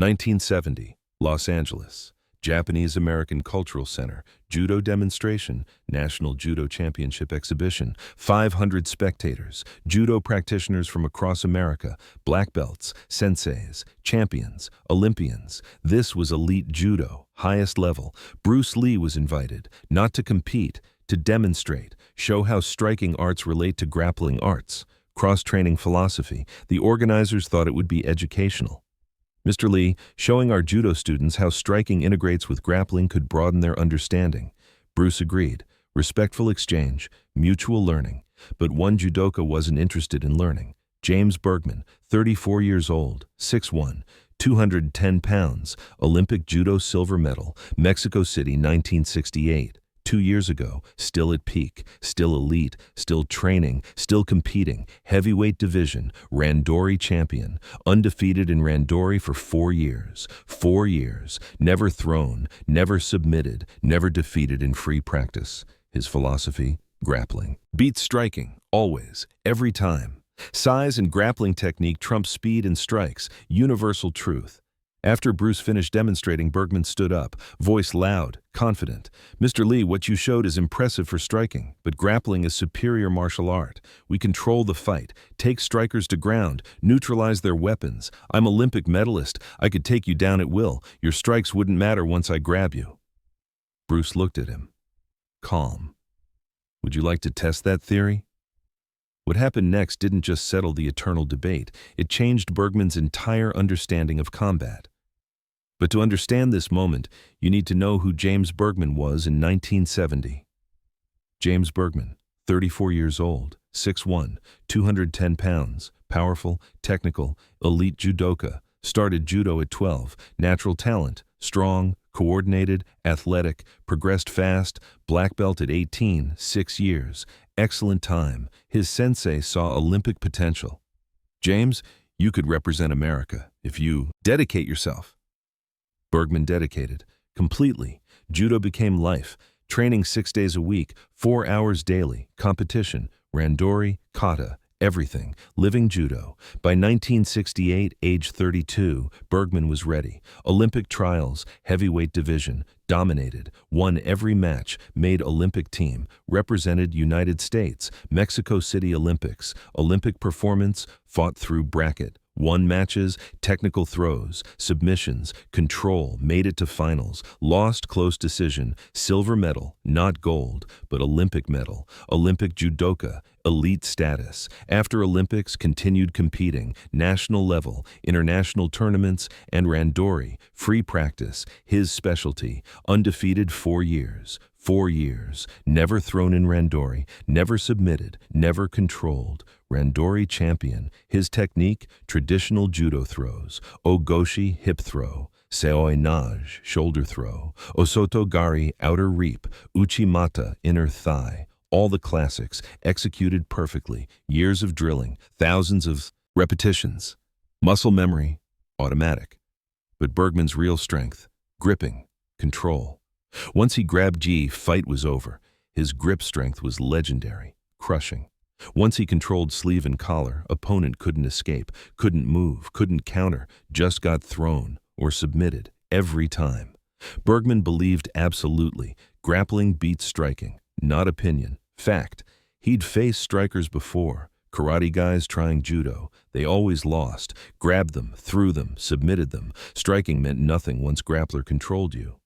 1970, Los Angeles. Japanese-American Cultural Center, Judo Demonstration, National Judo Championship Exhibition, 500 spectators, judo practitioners from across America, black belts, senseis, champions, Olympians. This was elite judo, highest level. Bruce Lee was invited, not to compete, to demonstrate, show how striking arts relate to grappling arts. Cross-training philosophy. The organizers thought it would be educational. Mr. Lee, showing our judo students how striking integrates with grappling could broaden their understanding. Bruce agreed. Respectful exchange, mutual learning. But one judoka wasn't interested in learning. James Bergman, 34 years old, 6'1", 210 pounds, Olympic judo silver medal, Mexico City, 1968. 2 years ago, still at peak, still elite, still training, still competing, heavyweight division, randori champion, undefeated in randori for 4 years. 4 years, never thrown, never submitted, never defeated in free practice. His philosophy, grappling. Beats striking, always, every time. Size and grappling technique trump speed and strikes, universal truth. After Bruce finished demonstrating, Bergman stood up, voice loud, confident. "Mr. Lee, what you showed is impressive for striking, but grappling is superior martial art. We control the fight, take strikers to ground, neutralize their weapons. I'm Olympic medalist. I could take you down at will. Your strikes wouldn't matter once I grab you." Bruce looked at him, calm. "Would you like to test that theory?" What happened next didn't just settle the eternal debate. It changed Bergman's entire understanding of combat. But to understand this moment, you need to know who James Bergman was in 1970. James Bergman, 34 years old, 6'1", 210 pounds, powerful, technical, elite judoka, started judo at 12, natural talent, strong, coordinated, athletic, progressed fast, black belt at 18, 6 years, excellent time. His sensei saw Olympic potential. "James, you could represent America if you dedicate yourself." Bergman dedicated, completely. Judo became life, training 6 days a week, 4 hours daily, competition, randori, kata, everything, living judo. By 1968, age 32, Bergman was ready. Olympic trials, heavyweight division, dominated, won every match, made Olympic team, represented United States, Mexico City Olympics, Olympic performance, fought through bracket, won matches, technical throws, submissions, control, made it to finals, lost close decision, silver medal, not gold, but Olympic medal, Olympic judoka, elite status. After Olympics, continued competing, national level, international tournaments, and randori, free practice, his specialty, undefeated 4 years. 4 years, never thrown in randori, never submitted, never controlled. Randori champion, his technique, traditional judo throws, ogoshi, hip throw, seoi nage, shoulder throw, osoto gari, outer reap, uchimata, inner thigh, all the classics, executed perfectly, years of drilling, thousands of repetitions, muscle memory, automatic. But Bergman's real strength, gripping, control. Once he grabbed G, fight was over. His grip strength was legendary, crushing. Once he controlled sleeve and collar, opponent couldn't escape, couldn't move, couldn't counter, just got thrown or submitted every time. Bergman believed absolutely, grappling beats striking, not opinion, fact. He'd faced strikers before, karate guys trying judo. They always lost, grabbed them, threw them, submitted them. Striking meant nothing once grappler controlled you.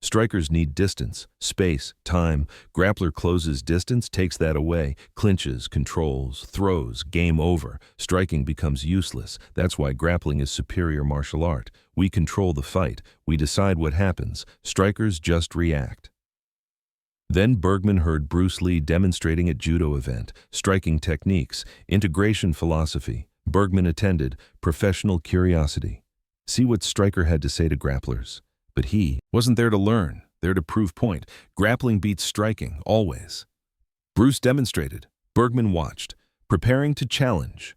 Strikers need distance, space, time. Grappler closes distance, takes that away, clinches, controls, throws, game over. Striking becomes useless. That's why grappling is superior martial art. We control the fight. We decide what happens. Strikers just react. Then Bergman heard Bruce Lee demonstrating at judo event, striking techniques, integration philosophy. Bergman attended, professional curiosity. See what striker had to say to grapplers. But he wasn't there to learn, there to prove point. Grappling beats striking, always. Bruce demonstrated. Bergman watched, preparing to challenge.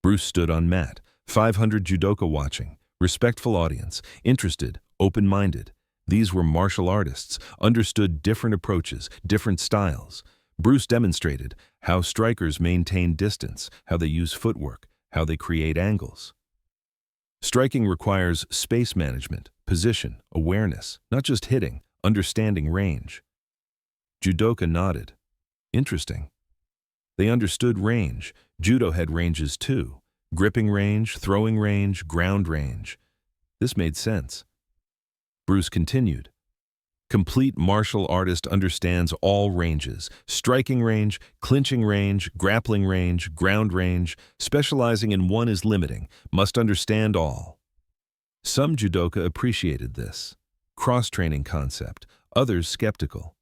Bruce stood on mat, 500 judoka watching, respectful audience, interested, open-minded. These were martial artists, understood different approaches, different styles. Bruce demonstrated how strikers maintain distance, how they use footwork, how they create angles. Striking requires space management, position, awareness, not just hitting, understanding range. Judoka nodded. Interesting. They understood range. Judo had ranges too. Gripping range, throwing range, ground range. This made sense. Bruce continued. Complete martial artist understands all ranges: striking range, clinching range, grappling range, ground range. Specializing in one is limiting, must understand all. Some judoka appreciated this cross-training concept, others skeptical.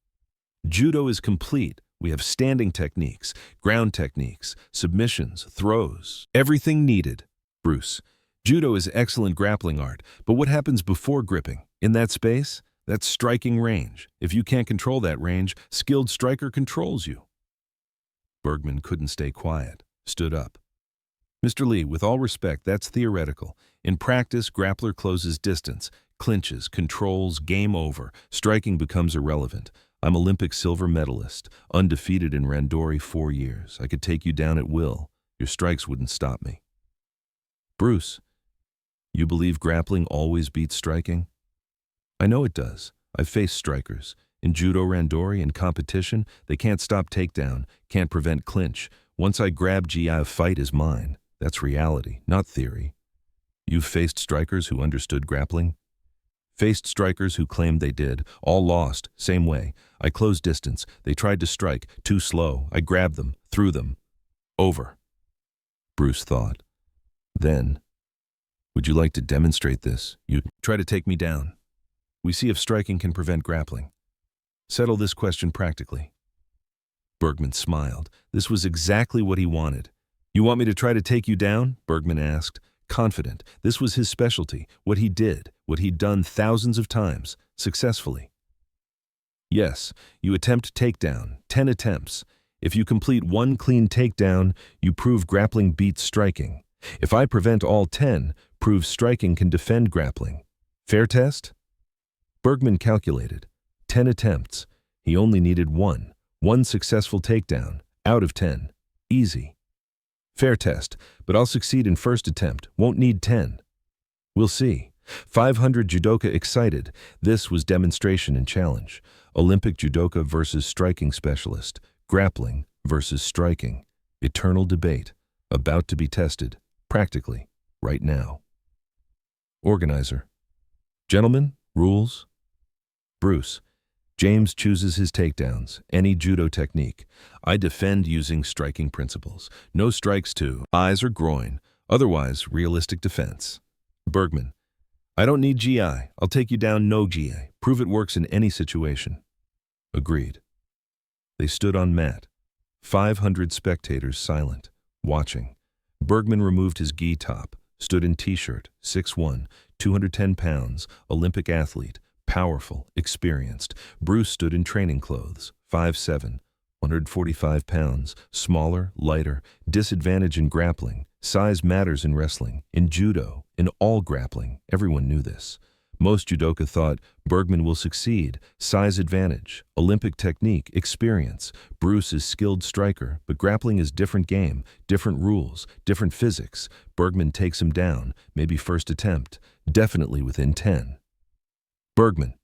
Judo is complete. We have standing techniques, ground techniques, submissions, throws, everything needed. Bruce, Judo is excellent grappling art, but what happens before gripping? In that space? That's striking range. If you can't control that range, skilled striker controls you. Bergman couldn't stay quiet, stood up. Mr. Lee, with all respect, that's theoretical. In practice, grappler closes distance, clinches, controls, game over. Striking becomes irrelevant. I'm Olympic silver medalist, undefeated in randori 4 years. I could take you down at will. Your strikes wouldn't stop me. Bruce, you believe grappling always beats striking? I know it does. I've faced strikers. In judo randori, in competition, they can't stop takedown, can't prevent clinch. Once I grab GI, a fight is mine. That's reality, not theory. You've faced strikers who understood grappling? Faced strikers who claimed they did, all lost, same way. I closed distance, they tried to strike, too slow. I grabbed them, threw them. Over. Bruce thought. Then, would you like to demonstrate this? You try to take me down. We see if striking can prevent grappling. Settle this question practically. Bergman smiled. This was exactly what he wanted. You want me to try to take you down? Bergman asked, confident. This was his specialty, what he did, what he'd done thousands of times, successfully. Yes, you attempt takedown, 10 attempts. If you complete 1 clean takedown, you prove grappling beats striking. If I prevent all 10, prove striking can defend grappling. Fair test? Bergman calculated. 10 attempts. He only needed 1. 1 successful takedown, out of 10. Easy. Fair test, but I'll succeed in first attempt. Won't need 10. We'll see. 500 judoka excited. This was demonstration and challenge. Olympic judoka versus striking specialist. Grappling versus striking. Eternal debate. About to be tested. Practically. Right now. Organizer. Gentlemen, rules? Bruce. James chooses his takedowns, any judo technique. I defend using striking principles. No strikes to eyes or groin, otherwise realistic defense. Bergman. I don't need GI. I'll take you down no GI. Prove it works in any situation. Agreed. They stood on mat. 500 spectators silent, watching. Bergman removed his gi top, stood in t-shirt, 6'1", 210 pounds, Olympic athlete. Powerful, experienced. Bruce stood in training clothes, 5'7", 145 pounds, smaller, lighter, disadvantage in grappling. Size matters in wrestling, in judo, in all grappling. Everyone knew this. Most judoka thought Bergman will succeed. Size advantage, Olympic technique, experience. Bruce is skilled striker, but grappling is different game, different rules, different physics. Bergman takes him down, maybe first attempt, definitely within 10. Bergman.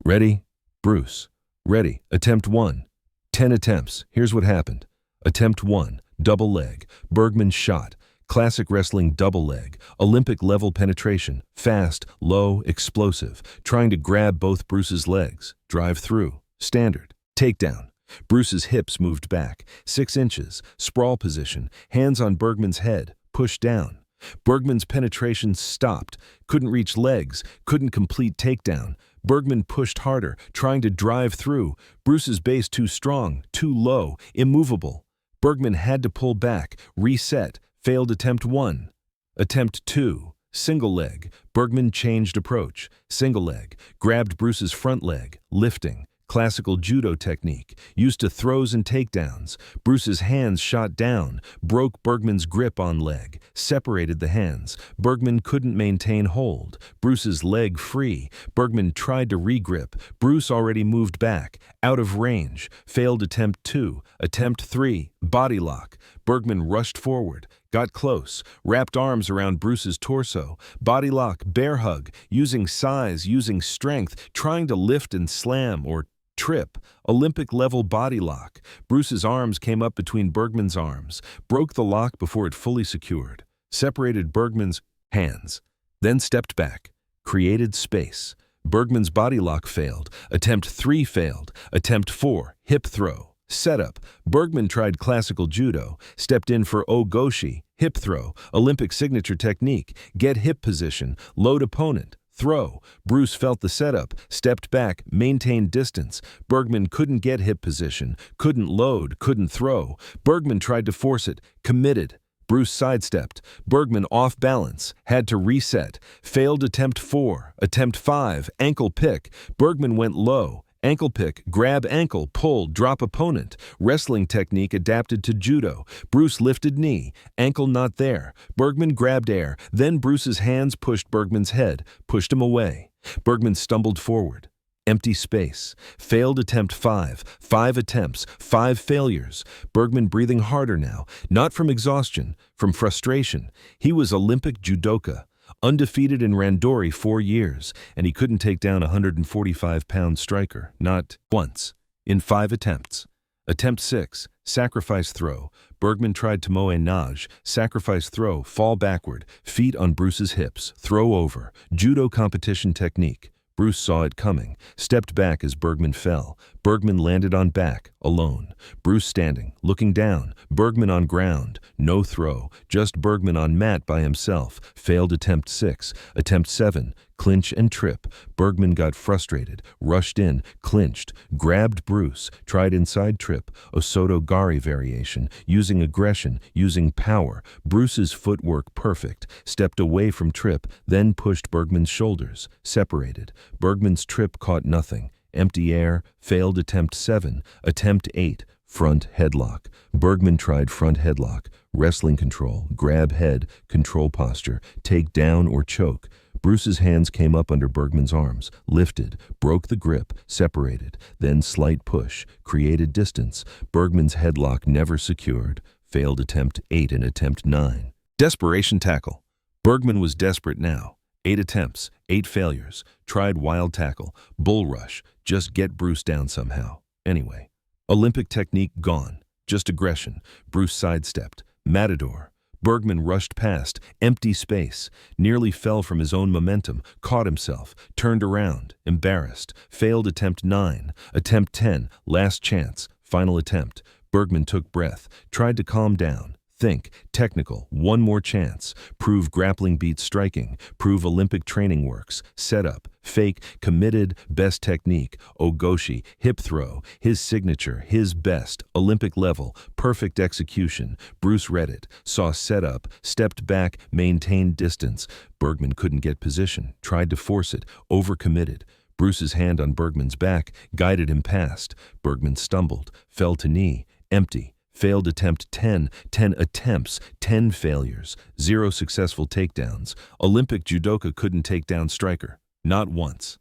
Ready? Bruce. Ready. Attempt 1. 10 attempts. Here's what happened. Attempt 1. Double leg. Bergman shot. Classic wrestling double leg. Olympic level penetration. Fast, low, explosive. Trying to grab both Bruce's legs. Drive through. Standard. Takedown. Bruce's hips moved back. 6 inches. Sprawl position. Hands on Bergman's head. Push down. Bergman's penetration stopped. Couldn't reach legs. Couldn't complete takedown. Bergman pushed harder, trying to drive through. Bruce's base too strong, too low, immovable. Bergman had to pull back, reset, failed attempt 1. Attempt 2, single leg. Bergman changed approach. Single leg, grabbed Bruce's front leg, lifting. Classical judo technique, used to throws and takedowns. Bruce's hands shot down, broke Bergman's grip on leg, separated the hands. Bergman couldn't maintain hold. Bruce's leg free. Bergman tried to regrip. Bruce already moved back, out of range. Failed attempt 2. Attempt 3, body lock. Bergman rushed forward, got close, wrapped arms around Bruce's torso, body lock, bear hug, using size, using strength, trying to lift and slam or trip, Olympic-level body lock. Bruce's arms came up between Bergman's arms, broke the lock before it fully secured, separated Bergman's hands, then stepped back, created space. Bergman's body lock failed, attempt 3 failed, attempt 4, hip throw. Setup. Bergman tried classical judo, stepped in for ogoshi, hip throw, Olympic signature technique, get hip position, load opponent, throw. Bruce felt the setup, stepped back, maintained distance. Bergman couldn't get hip position, couldn't load, couldn't throw. Bergman tried to force it, committed. Bruce sidestepped. Bergman off balance, had to reset. Failed attempt 4, attempt 5, ankle pick. Bergman went low. Ankle pick, grab ankle, pull, drop opponent. Wrestling technique adapted to judo. Bruce lifted knee, ankle not there. Bergman grabbed air, then Bruce's hands pushed Bergman's head, pushed him away. Bergman stumbled forward. Empty space. Failed attempt 5, 5 attempts, 5 failures. Bergman breathing harder now, not from exhaustion, from frustration. He was Olympic judoka. Undefeated in randori 4 years, and he couldn't take down a 145-pound striker, not once, in 5 attempts. Attempt 6, sacrifice throw. Bergman tried tomoe nage, sacrifice throw, fall backward, feet on Bruce's hips, throw over, judo competition technique. Bruce saw it coming, stepped back as Bergman fell. Bergman landed on back, alone. Bruce standing, looking down. Bergman on ground, no throw. Just Bergman on mat by himself. Failed attempt 6, attempt 7, clinch and trip. Bergman got frustrated, rushed in, clinched, grabbed Bruce, tried inside trip, Osoto Gari variation, using aggression, using power. Bruce's footwork perfect, stepped away from trip, then pushed Bergman's shoulders, separated. Bergman's trip caught nothing. Empty air, failed attempt 7, attempt 8, front headlock. Bergman tried front headlock, wrestling control, grab head, control posture, take down or choke. Bruce's hands came up under Bergman's arms, lifted, broke the grip, separated, then slight push, created distance. Bergman's headlock never secured, failed attempt 8 and attempt 9. Desperation tackle. Bergman was desperate now. 8 attempts, 8 failures, tried wild tackle, bull rush, just get Bruce down somehow. Anyway, Olympic technique gone, just aggression. Bruce sidestepped, matador. Bergman rushed past, empty space, nearly fell from his own momentum, caught himself, turned around, embarrassed, failed attempt 9, attempt 10, last chance, final attempt. Bergman took breath, tried to calm down. Think, technical, one more chance. Prove grappling beats striking. Prove Olympic training works. Setup, fake, committed, best technique. Ogoshi, hip throw. His signature, his best. Olympic level, perfect execution. Bruce read it, saw setup, stepped back, maintained distance. Bergman couldn't get position, tried to force it, overcommitted. Bruce's hand on Bergman's back guided him past. Bergman stumbled, fell to knee, empty. Failed attempt 10, 10 attempts, 10 failures, 0 successful takedowns. Olympic judoka couldn't take down striker, not once.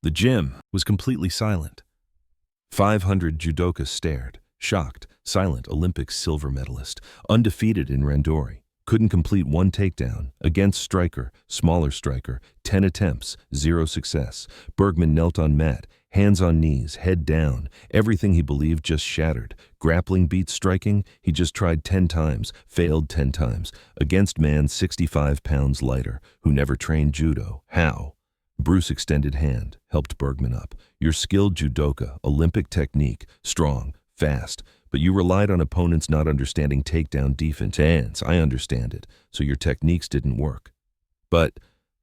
The gym was completely silent. 500 judokas stared, shocked, silent. Olympic silver medalist, undefeated in randori. Couldn't complete 1 takedown, against striker, smaller striker, 10 attempts, 0 success. Bergman knelt on mat, hands on knees, head down. Everything he believed just shattered. Grappling beats striking, he just tried 10 times, failed 10 times. Against man 65 pounds lighter, who never trained judo. How? Bruce extended hand, helped Bergman up. You're skilled judoka, Olympic technique, strong, fast. But you relied on opponents not understanding takedown defense. I understand it, so your techniques didn't work. But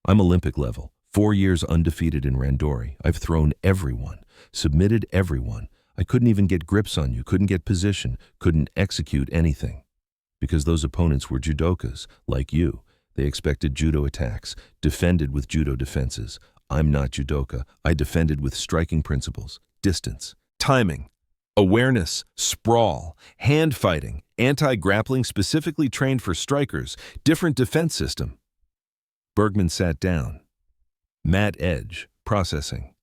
I'm Olympic level. 4 years undefeated in randori. I've thrown everyone, submitted everyone. I couldn't even get grips on you, couldn't get position, couldn't execute anything. Because those opponents were judokas, like you. They expected judo attacks, defended with judo defenses. I'm not judoka. I defended with striking principles, distance, timing, awareness, sprawl, hand fighting, anti-grappling specifically trained for strikers, different defense system. Bergman sat down. Mat edge, processing.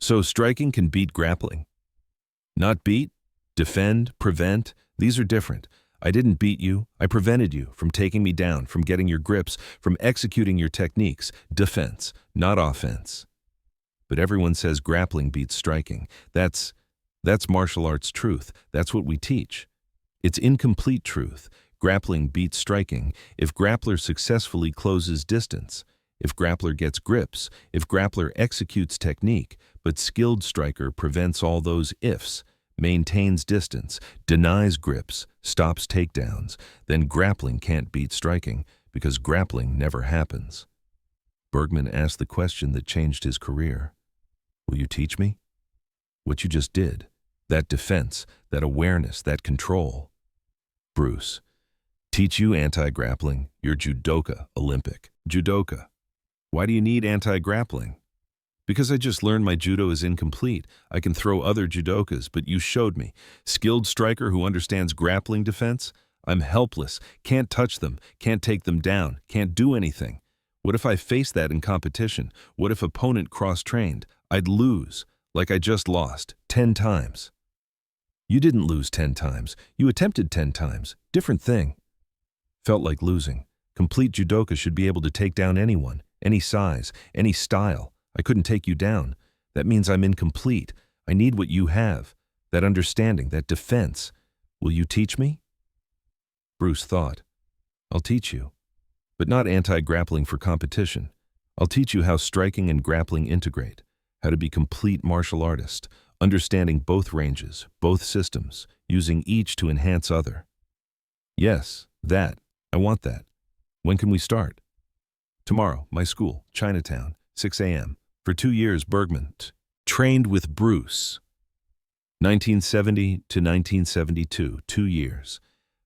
So striking can beat grappling? Not beat, defend, prevent, these are different. I didn't beat you. I prevented you from taking me down, from getting your grips, from executing your techniques. Defense, not offense. But everyone says grappling beats striking. That's martial arts truth. That's what we teach. It's incomplete truth. Grappling beats striking if grappler successfully closes distance, if grappler gets grips, if grappler executes technique, but skilled striker prevents all those ifs, maintains distance, denies grips, stops takedowns, then grappling can't beat striking because grappling never happens. Bergman asked the question that changed his career. Will you teach me? What you just did, that defense, that awareness, that control. Bruce, teach you anti-grappling, you're Judoka, Olympic. Judoka. Why do you need anti-grappling? Because I just learned my judo is incomplete. I can throw other judokas, but you showed me. Skilled striker who understands grappling defense? I'm helpless, can't touch them, can't take them down, can't do anything. What if I face that in competition? What if opponent cross-trained? I'd lose, like I just lost, 10 times. You didn't lose 10 times. You attempted 10 times. Different thing. Felt like losing. Complete judoka should be able to take down anyone, any size, any style. I couldn't take you down. That means I'm incomplete. I need what you have. That understanding, that defense. Will you teach me? Bruce thought. I'll teach you. But not anti-grappling for competition. I'll teach you how striking and grappling integrate. How to be complete martial artist. Understanding both ranges, both systems, using each to enhance other. Yes, that. I want that. When can we start? Tomorrow, my school, Chinatown, 6 a.m. For 2 years, Bergman trained with Bruce. 1970 to 1972, 2 years.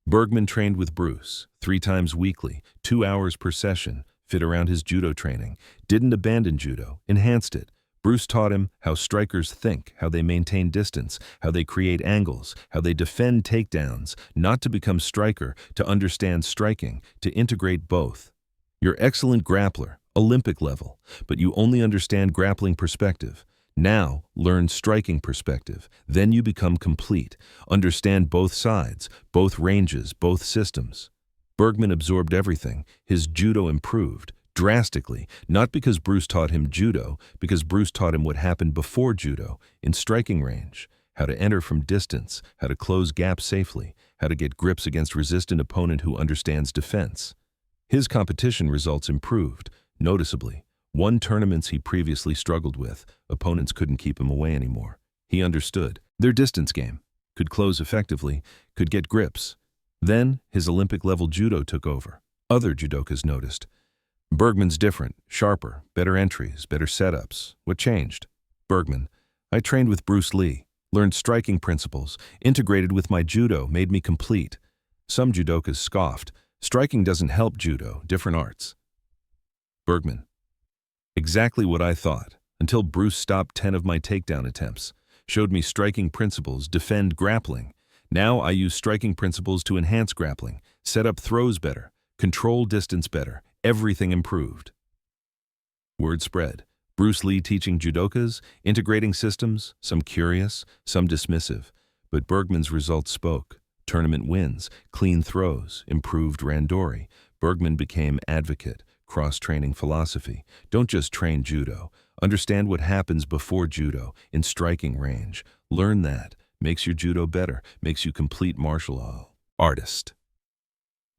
Bergman trained with Bruce, 3 times weekly, 2 hours per session, fit around his judo training. Didn't abandon judo, enhanced it. Bruce taught him how strikers think, how they maintain distance, how they create angles, how they defend takedowns, not to become striker, to understand striking, to integrate both. You're excellent grappler, Olympic level, but you only understand grappling perspective. Now, learn striking perspective. Then you become complete. Understand both sides, both ranges, both systems. Bergman absorbed everything. His judo improved. Drastically, not because Bruce taught him judo, because Bruce taught him what happened before judo, in striking range, how to enter from distance, how to close gaps safely, how to get grips against resistant opponent who understands defense. His competition results improved, noticeably. Won tournaments he previously struggled with, opponents couldn't keep him away anymore. He understood their distance game, could close effectively, could get grips. Then, his Olympic-level judo took over. Other judokas noticed. Bergman's different, sharper, better entries, better setups. What changed? Bergman. I trained with Bruce Lee, learned striking principles, integrated with my judo, made me complete. Some judokas scoffed. Striking doesn't help judo, different arts. Bergman. Exactly what I thought, until Bruce stopped 10 of my takedown attempts, showed me striking principles, defend grappling. Now I use striking principles to enhance grappling, set up throws better, control distance better. Everything improved. Word spread. Bruce Lee teaching judokas, integrating systems, some curious, some dismissive. But Bergman's results spoke. Tournament wins, clean throws, improved randori. Bergman became advocate, cross-training philosophy. Don't just train judo. Understand what happens before judo, in striking range. Learn that. Makes your judo better, makes you complete martial artist.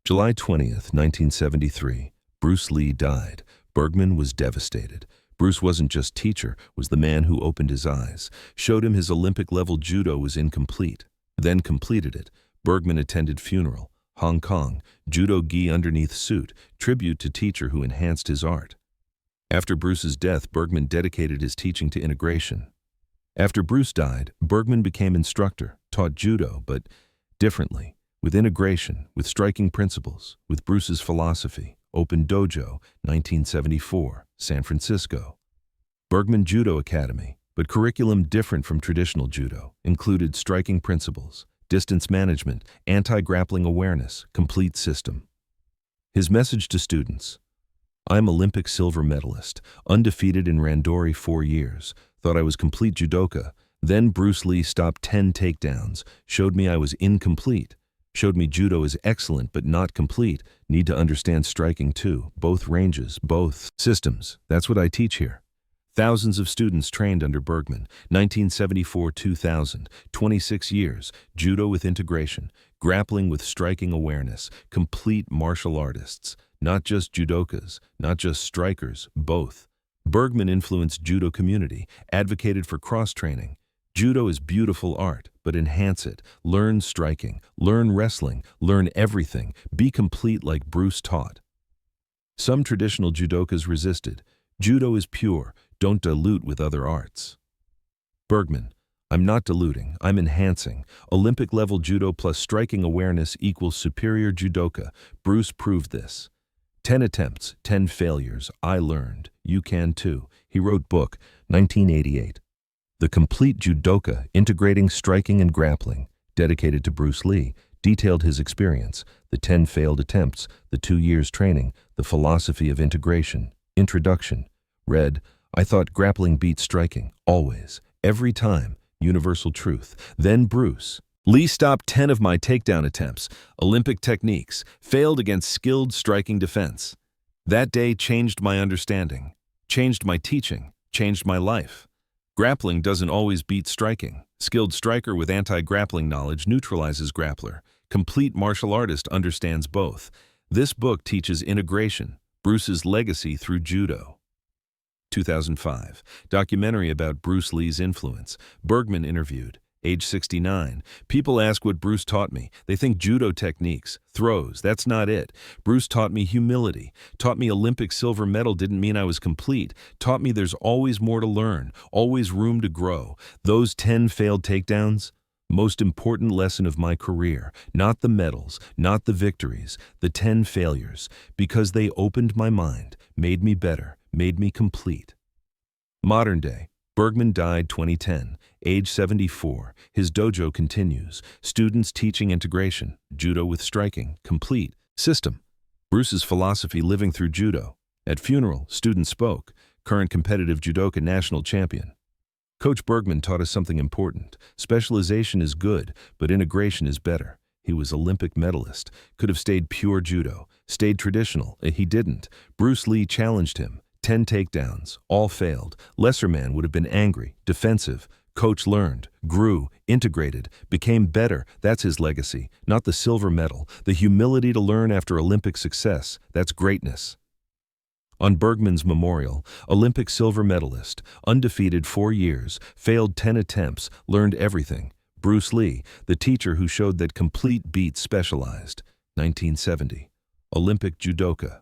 July 20th, 1973. Bruce Lee died. Bergman was devastated. Bruce wasn't just teacher, was the man who opened his eyes, showed him his Olympic-level judo was incomplete, then completed it. Bergman attended funeral, Hong Kong, judo gi underneath suit, tribute to teacher who enhanced his art. After Bruce's death, Bergman dedicated his teaching to integration. After Bruce died, Bergman became instructor, taught judo, but differently, with integration, with striking principles, with Bruce's philosophy. Open Dojo, 1974, San Francisco. Bergman Judo Academy, but curriculum different from traditional judo, included striking principles, distance management, anti-grappling awareness, complete system. His message to students: I'm Olympic silver medalist, undefeated in randori 4 years, thought I was complete judoka, then Bruce Lee stopped 10 takedowns, showed me I was incomplete. Showed me judo is excellent but not complete. Need to understand striking too. Both ranges, both systems. That's what I teach here. Thousands of students trained under Bergman, 1974-2000, 26 years, judo with integration, grappling with striking awareness, complete martial artists, not just judokas, not just strikers, both. Bergman influenced judo community, advocated for cross-training. Judo is beautiful art, but enhance it. Learn striking, learn wrestling, learn everything. Be complete like Bruce taught. Some traditional judokas resisted. Judo is pure. Don't dilute with other arts. Bergman, I'm not diluting, I'm enhancing. Olympic-level judo plus striking awareness equals superior judoka. Bruce proved this. 10 attempts, 10 failures. I learned. You can too. He wrote book, 1988. The Complete Judoka, Integrating Striking and Grappling, dedicated to Bruce Lee, detailed his experience, the 10 failed attempts, the 2 years training, the philosophy of integration. Introduction. Read, I thought grappling beat striking, always, every time, universal truth. Then Bruce. Lee stopped 10 of my takedown attempts, Olympic techniques, failed against skilled striking defense. That day changed my understanding, changed my teaching, changed my life. Grappling doesn't always beat striking. Skilled striker with anti-grappling knowledge neutralizes grappler. Complete martial artist understands both. This book teaches integration, Bruce's legacy through judo. 2005, documentary about Bruce Lee's influence. Bergman interviewed, age 69. People ask what Bruce taught me. They think judo techniques, throws. That's not it. Bruce taught me humility. Taught me Olympic silver medal didn't mean I was complete. Taught me there's always more to learn, always room to grow. Those 10 failed takedowns? Most important lesson of my career. Not the medals, not the victories, the 10 failures. Because they opened my mind, made me better, made me complete. Modern day. Bergman died 2010, age 74. His dojo continues. Students teaching integration, judo with striking, complete, system. Bruce's philosophy living through judo. At funeral, students spoke. Current competitive judoka national champion. Coach Bergman taught us something important. Specialization is good, but integration is better. He was Olympic medalist. Could have stayed pure judo. Stayed traditional. He didn't. Bruce Lee challenged him. 10 takedowns, all failed. Lesser man would have been angry, defensive. Coach learned, grew, integrated, became better. That's his legacy, not the silver medal. The humility to learn after Olympic success. That's greatness. On Bergman's memorial, Olympic silver medalist, undefeated 4 years, failed 10 attempts, learned everything. Bruce Lee, the teacher who showed that complete beats specialized. 1970. Olympic judoka.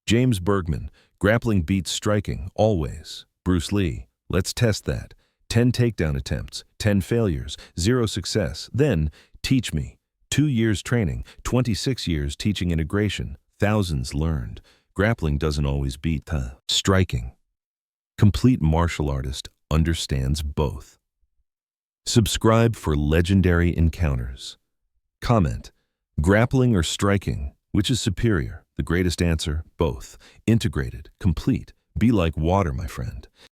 James Bergman, grappling beats striking, always. Bruce Lee, let's test that. 10 takedown attempts, 10 failures, 0 success. Then, teach me. 2 years training, 26 years teaching integration, thousands learned. Grappling doesn't always beat striking. Complete martial artist understands both. Subscribe for legendary encounters. Comment, grappling or striking, which is superior? The greatest answer, both. Integrated, complete. Be like water, my friend.